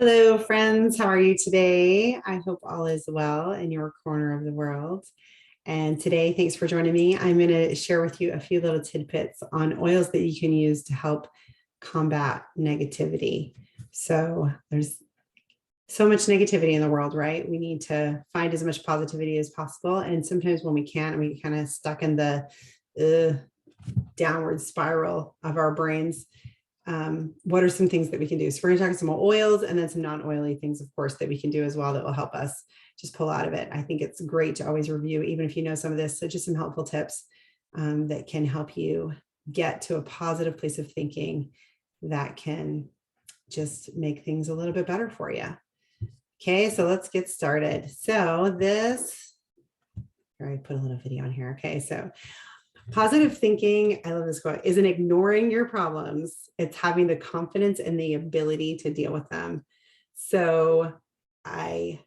Hello, friends. How are you today? I hope all is well in your corner of the world. And today, thanks for joining me. I'm going to share with you a few little tidbits on oils that you can use to help combat negativity. So there's so much negativity in the world, right? We need to find as much positivity as possible. And sometimes when we can't, we kind of stuck in the downward spiral of our brains. What are some things that we can do? So we're going to talk some oils and then some non-oily things, of course, that we can do as well that will help us just pull out of it. I think it's great to always review, even if you know some of this. So just some helpful tips that can help you get to a positive place of thinking that can just make things a little bit better for you. Okay, so let's get started. So I put a little video on here. Okay, so positive thinking, I love this quote, isn't ignoring your problems. It's having the confidence and the ability to deal with them. So I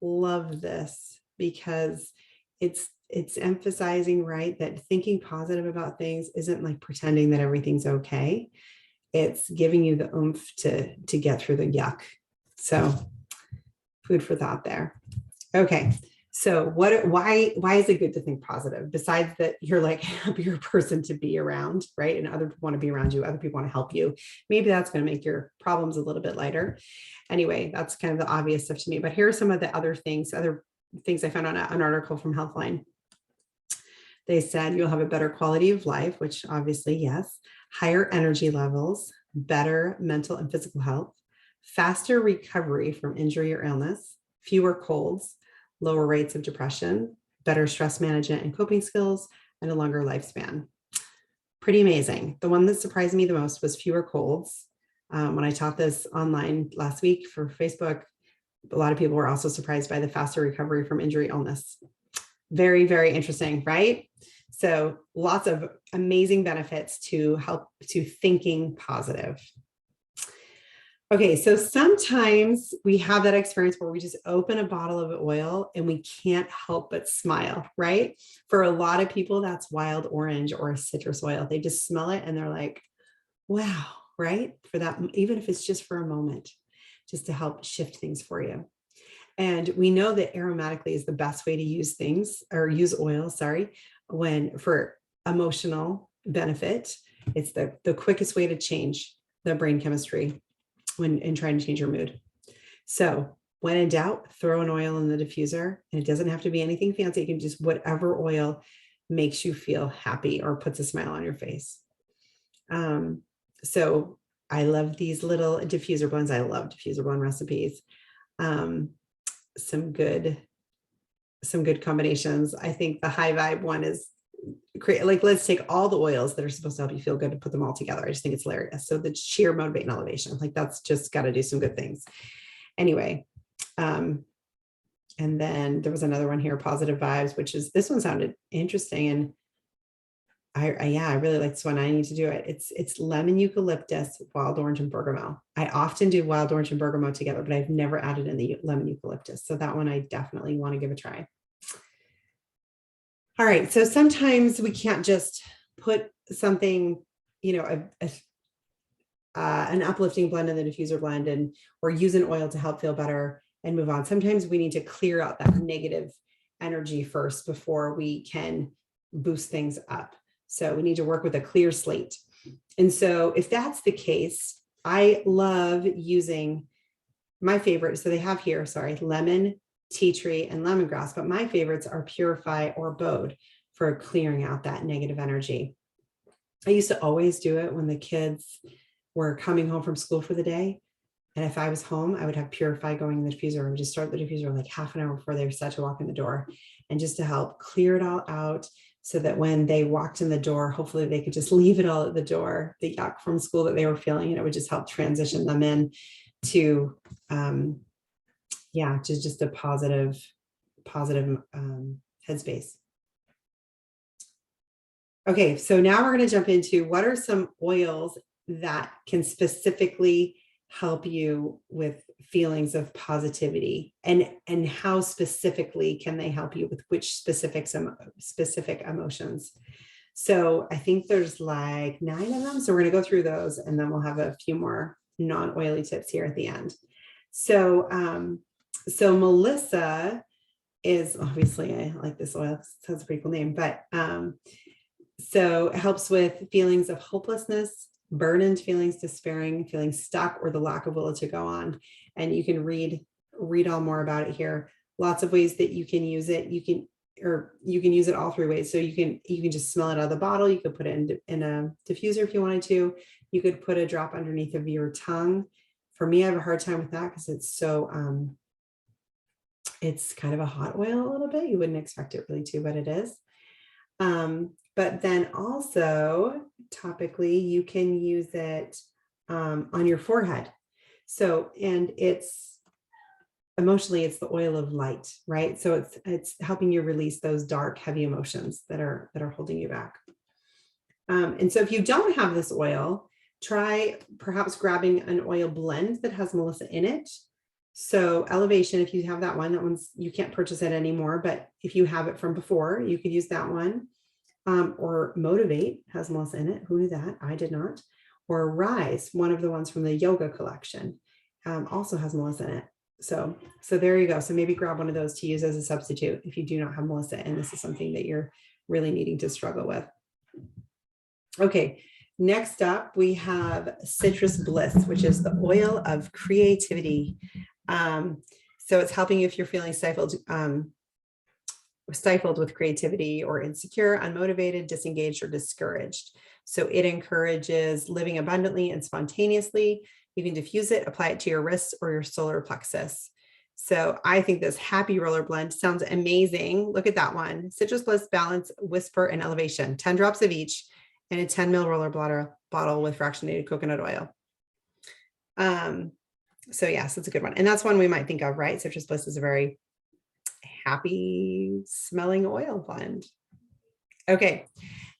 love this because it's emphasizing, right, that thinking positive about things isn't like pretending that everything's okay. It's giving you the oomph to get through the yuck. So food for thought there. Okay. So why is it good to think positive? Besides that you're like a happier person to be around, right? And other people want to be around you, other people want to help you. Maybe that's going to make your problems a little bit lighter. Anyway, that's kind of the obvious stuff to me. But here are some of the other things I found on an article from Healthline. They said you'll have a better quality of life, which obviously, yes, higher energy levels, better mental and physical health, faster recovery from injury or illness, fewer colds, lower rates of depression, better stress management and coping skills, and a longer lifespan. Pretty amazing. The one that surprised me the most was fewer colds. When I taught this online last week for Facebook, a lot of people were also surprised by the faster recovery from injury illness. Very, very interesting, right? So lots of amazing benefits to help to thinking positive. Okay, so sometimes we have that experience where we just open a bottle of oil and we can't help but smile, right? For a lot of people, that's wild orange or a citrus oil. They just smell it and they're like, wow, right? For that, even if it's just for a moment, just to help shift things for you. And we know that aromatically is the best way to use things or use oil, when for emotional benefit. It's the quickest way to change the brain chemistry when trying to change your mood. So when in doubt, throw an oil in the diffuser, and it doesn't have to be anything fancy. You can just whatever oil makes you feel happy or puts a smile on your face. So I love these little diffuser blends. I love diffuser blend recipes. Some good combinations. I think the high vibe one is great. Like, let's take all the oils that are supposed to help you feel good and put them all together. I just think it's hilarious. So the sheer motivate and elevation, like that's just got to do some good things. Anyway, and then there was another one here, positive vibes, which is, this one sounded interesting. And I really like this one. I need to do it. It's lemon eucalyptus, wild orange, and bergamot. I often do wild orange and bergamot together, but I've never added in the lemon eucalyptus. So that one I definitely want to give a try. All right. So sometimes we can't just put something, an uplifting blend in the diffuser blend or use an oil to help feel better and move on. Sometimes we need to clear out that negative energy first before we can boost things up. So we need to work with a clear slate. And so if that's the case, I love using my favorite. So they have here, lemon, tea tree, and lemongrass, but my favorites are Purify or Bode for clearing out that negative energy. I used to always do it when the kids were coming home from school for the day. And if I was home, I would have Purify going in the diffuser. I would just start the diffuser like half an hour before they were set to walk in the door, and just to help clear it all out so that when they walked in the door, hopefully they could just leave it all at the door, the yuck from school that they were feeling, and it would just help transition them in to just a positive headspace. Okay, so now we're going to jump into what are some oils that can specifically help you with feelings of positivity, and how specifically can they help you with which specific emotions. So I think there's like 9 of them. So we're going to go through those, and then we'll have a few more non-oily tips here at the end. So Melissa is obviously, I like this oil. It has a pretty cool name, but so it helps with feelings of hopelessness, burdened feelings, despairing, feeling stuck, or the lack of will to go on. And you can read all more about it here. Lots of ways that you can use it. You can use it all three ways. So you can just smell it out of the bottle. You could put it in a diffuser if you wanted to. You could put a drop underneath of your tongue. For me, I have a hard time with that because it's so it's kind of a hot oil a little bit. You wouldn't expect it really to, but it is. But then also topically, you can use it on your forehead. So, and it's emotionally, it's the oil of light, right? So it's helping you release those dark, heavy emotions that are holding you back. And so if you don't have this oil, try perhaps grabbing an oil blend that has Melissa in it. So Elevation, if you have that one's, you can't purchase it anymore, but if you have it from before, you could use that one. Or Motivate has Melissa in it. Who knew that? I did not. Or Rise, one of the ones from the yoga collection, also has Melissa in it. So there you go. So maybe grab one of those to use as a substitute if you do not have Melissa and this is something that you're really needing to struggle with. Okay, next up we have Citrus Bliss, which is the oil of creativity. So it's helping you if you're feeling stifled with creativity or insecure, unmotivated, disengaged, or discouraged. So it encourages living abundantly and spontaneously. You can diffuse it, apply it to your wrists or your solar plexus. So I think this Happy Roller Blend sounds amazing. Look at that one. Citrus Bliss, Balance, Whisper, and Elevation. 10 drops of each in a 10 ml roller bottle with fractionated coconut oil. So yes, it's a good one. And that's one we might think of, right? Citrus Bliss is a very happy smelling oil blend. Okay,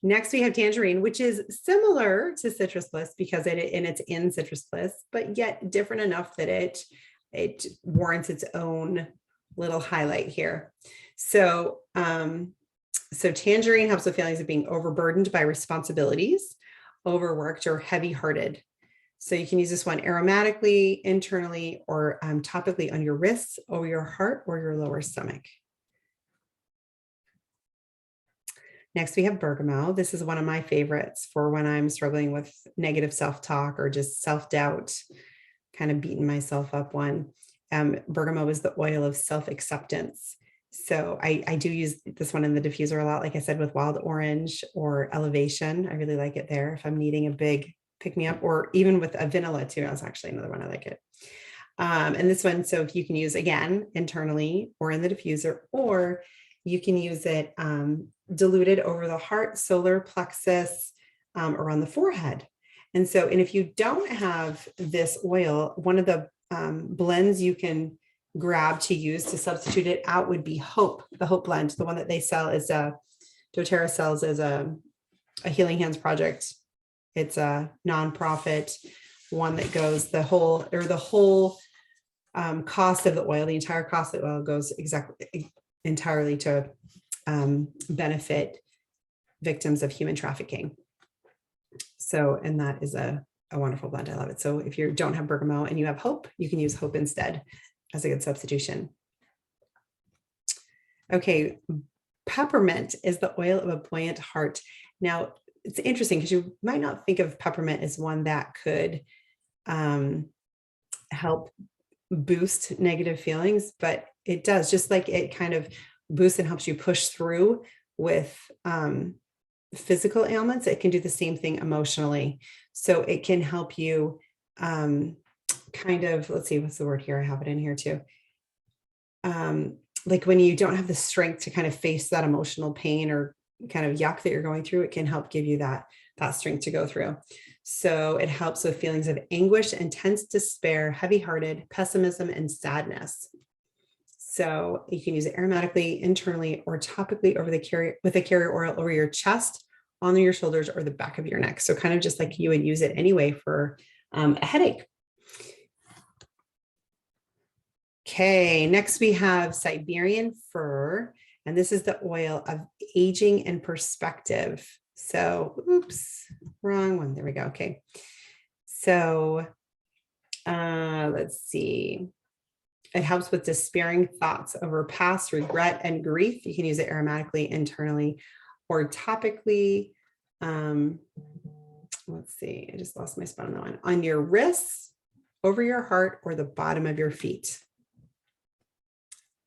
next we have Tangerine, which is similar to Citrus Bliss because it's in Citrus Bliss, but yet different enough that it warrants its own little highlight here. So Tangerine helps with feelings of being overburdened by responsibilities, overworked, or heavy-hearted. So you can use this one aromatically, internally, or topically on your wrists, over your heart, or your lower stomach. Next, we have Bergamot. This is one of my favorites for when I'm struggling with negative self-talk or just self-doubt, kind of beating myself up one. Bergamot is the oil of self-acceptance. So I do use this one in the diffuser a lot, like I said, with Wild Orange or Elevation. I really like it there if I'm needing a big pick-me-up, or even with a vanilla too. That's actually another one I like it. And this one, so if you can use, again, internally or in the diffuser, or you can use it diluted over the heart, solar plexus, or on the forehead. And if you don't have this oil, one of the blends you can grab to use to substitute it out would be Hope, the Hope blend. The one that they sell is doTERRA sells as a Healing Hands project. It's a nonprofit one that goes the whole cost of the oil, the entire cost of the oil goes entirely to benefit victims of human trafficking. So, and that is a wonderful blend. I love it. So if you don't have Bergamot and you have Hope, you can use Hope instead as a good substitution. Okay, Peppermint is the oil of a buoyant heart. Now, it's interesting because you might not think of peppermint as one that could help boost negative feelings, but it does. Just like it kind of boosts and helps you push through with physical ailments, it can do the same thing emotionally. So it can help you kind of, let's see, what's the word here? I have it in here too. Like when you don't have the strength to kind of face that emotional pain or kind of yuck that you're going through, it can help give you that strength to go through. So it helps with feelings of anguish, intense despair, heavy-hearted, pessimism, and sadness. So you can use it aromatically, internally, or topically over with a carrier oil over your chest, on your shoulders, or the back of your neck. So kind of just like you would use it anyway for a headache. Okay, next we have Siberian Fur, and this is the oil of aging and perspective. So, oops, wrong one. There we go. Okay. So let's see. It helps with despairing thoughts over past regret and grief. You can use it aromatically, internally, or topically. Let's see, I just lost my spot on that one. On your wrists, over your heart, or the bottom of your feet.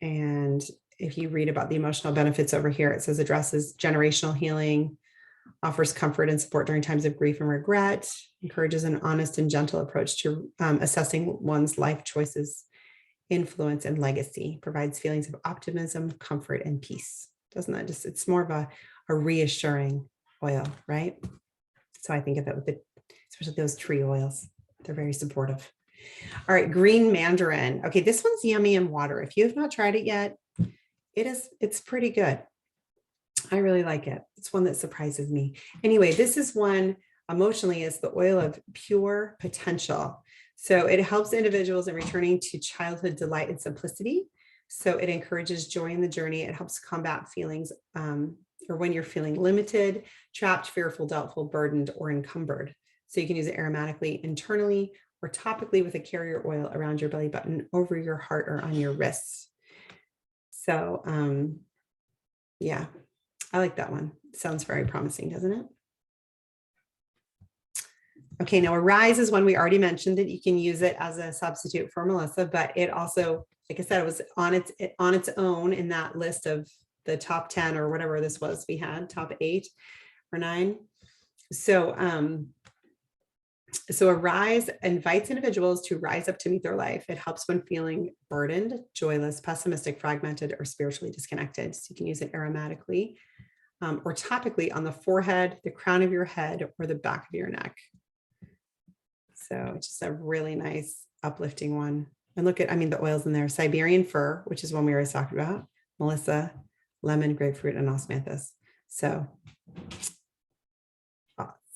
And if you read about the emotional benefits over here, it says addresses generational healing, offers comfort and support during times of grief and regret, encourages an honest and gentle approach to assessing one's life choices, influence, and legacy, provides feelings of optimism, comfort, and peace. Doesn't that just, it's more of a reassuring oil, right? So I think of it with especially those tree oils. They're very supportive. All right, green mandarin. Okay, this one's yummy in water. If you have not tried it yet, it's pretty good. I really like it. It's one that surprises me. Anyway, this is one emotionally is the oil of pure potential. So it helps individuals in returning to childhood delight and simplicity. So it encourages joy in the journey. It helps combat feelings or when you're feeling limited, trapped, fearful, doubtful, burdened, or encumbered. So you can use it aromatically, internally, or topically with a carrier oil around your belly button, over your heart, or on your wrists. So yeah, I like that one. Sounds very promising, doesn't it? Okay, now Arise is one we already mentioned that you can use it as a substitute for Melissa, but it also, like I said, it was on its own in that list of the top 10 or whatever this was we had, top 8 or 9. So Arise invites individuals to rise up to meet their life. It helps when feeling burdened, joyless, pessimistic, fragmented, or spiritually disconnected. So you can use it aromatically or topically on the forehead, the crown of your head, or the back of your neck. So it's just a really nice uplifting one. And look at, the oils in there: Siberian Fur, which is one we already talked about, Melissa, lemon, grapefruit, and osmanthus. So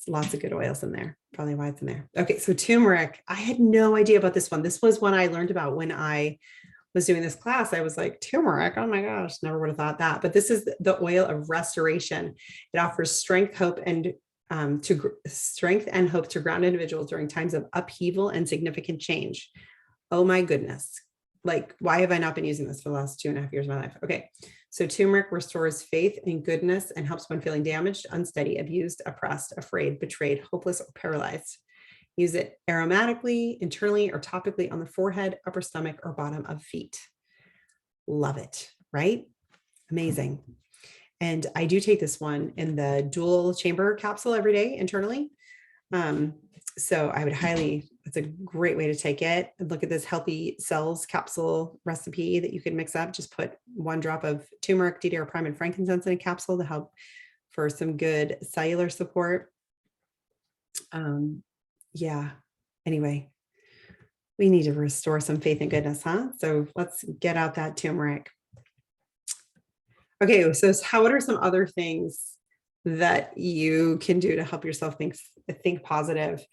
lots of good oils in there, probably why it's in there. Okay, so turmeric. I had no idea about this one. This was one I learned about when I was doing this class. I was like, turmeric, oh my gosh, never would have thought that. But this is the oil of restoration. It offers strength, hope, and hope to ground individuals during times of upheaval and significant change. Oh my goodness. Like, why have I not been using this for the last 2.5 years of my life? Okay. So turmeric restores faith and goodness and helps when feeling damaged, unsteady, abused, oppressed, afraid, betrayed, hopeless, or paralyzed. Use it aromatically, internally, or topically on the forehead, upper stomach, or bottom of feet. Love it, right? Amazing. And I do take this one in the dual chamber capsule every day internally. So I would it's a great way to take it. And look at this healthy cells capsule recipe that you can mix up. Just put 1 drop of turmeric, DDR prime, and frankincense in a capsule to help for some good cellular support. Yeah. Anyway, we need to restore some faith and goodness, huh? So let's get out that turmeric. Okay, so what are some other things that you can do to help yourself think positive?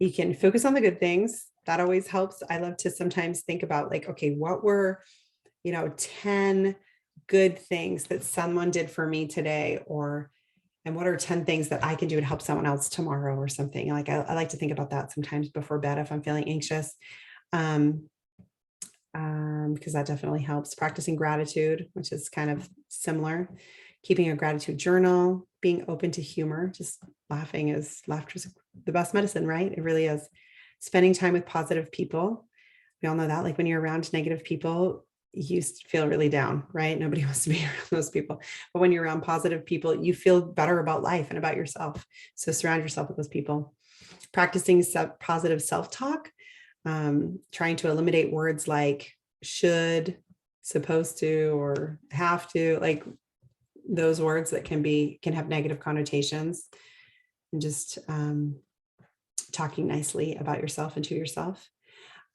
You can focus on the good things. That always helps. I love to sometimes think about like, okay, what were, 10 good things that someone did for me today, and what are 10 things that I can do to help someone else tomorrow or something. Like I like to think about that sometimes before bed if I'm feeling anxious. Because that definitely helps. Practicing gratitude, which is kind of similar. Keeping a gratitude journal, being open to humor, just laughter is the best medicine, right? It really is. Spending time with positive people. We all know that, like when you're around negative people, you feel really down, right? Nobody wants to be around those people. But when you're around positive people, you feel better about life and about yourself. So surround yourself with those people. Practicing positive self-talk. Trying to eliminate words like should, supposed to, or have to, like those words that can have negative connotations, and just talking nicely about yourself and to yourself.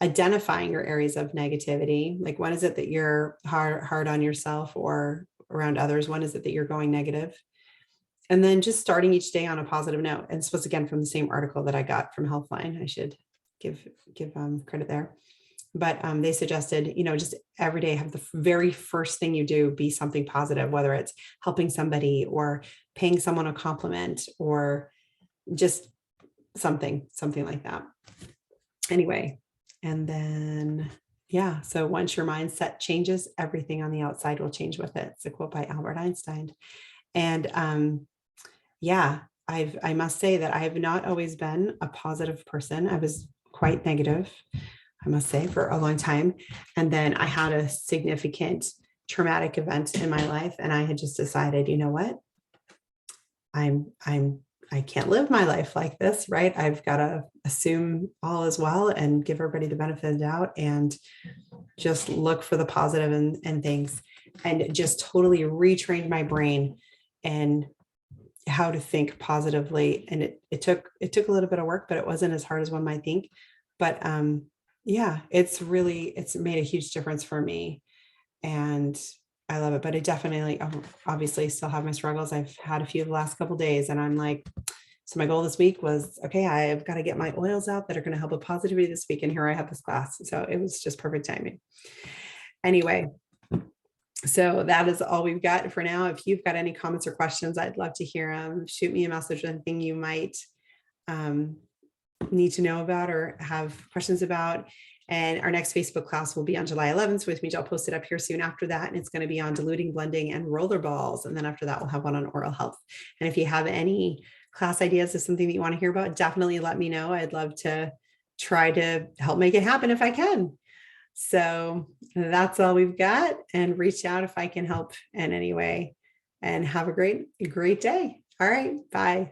Identifying your areas of negativity, like when is it that you're hard on yourself or around others? When is it that you're going negative? And then just starting each day on a positive note. And this was again from the same article that I got from Healthline. I should give credit there. But they suggested, just every day have the very first thing you do be something positive, whether it's helping somebody or paying someone a compliment or just something like that. Anyway, and then Yeah. So once your mindset changes, everything on the outside will change with it. It's a quote by Albert Einstein. And yeah, I must say that I have not always been a positive person. I was quite negative, I must say, for a long time. And then I had a significant traumatic event in my life, and I had just decided, you know what? I can't live my life like this, right? I've got to assume all is well and give everybody the benefit of the doubt and just look for the positive in things, and just totally retrained my brain and how to think positively. And it took a little bit of work, but it wasn't as hard as one might think. But yeah, it's made a huge difference for me, and I love it. But I definitely obviously still have my struggles. I've had a few the last couple of days, and I'm like, so my goal this week was, okay, I've got to get my oils out that are going to help with positivity this week. And here I have this class. So it was just perfect timing. Anyway, so that is all we've got for now. If you've got any comments or questions, I'd love to hear them. Shoot me a message, anything you might need to know about or have questions about. And our next Facebook class will be on July 11th with me. I'll post it up here soon after that. And it's going to be on diluting, blending, and rollerballs. And then after that, we'll have one on oral health. And if you have any class ideas of something that you want to hear about, definitely let me know. I'd love to try to help make it happen if I can. So that's all we've got, and reach out if I can help in any way, and have a great day. All right. Bye.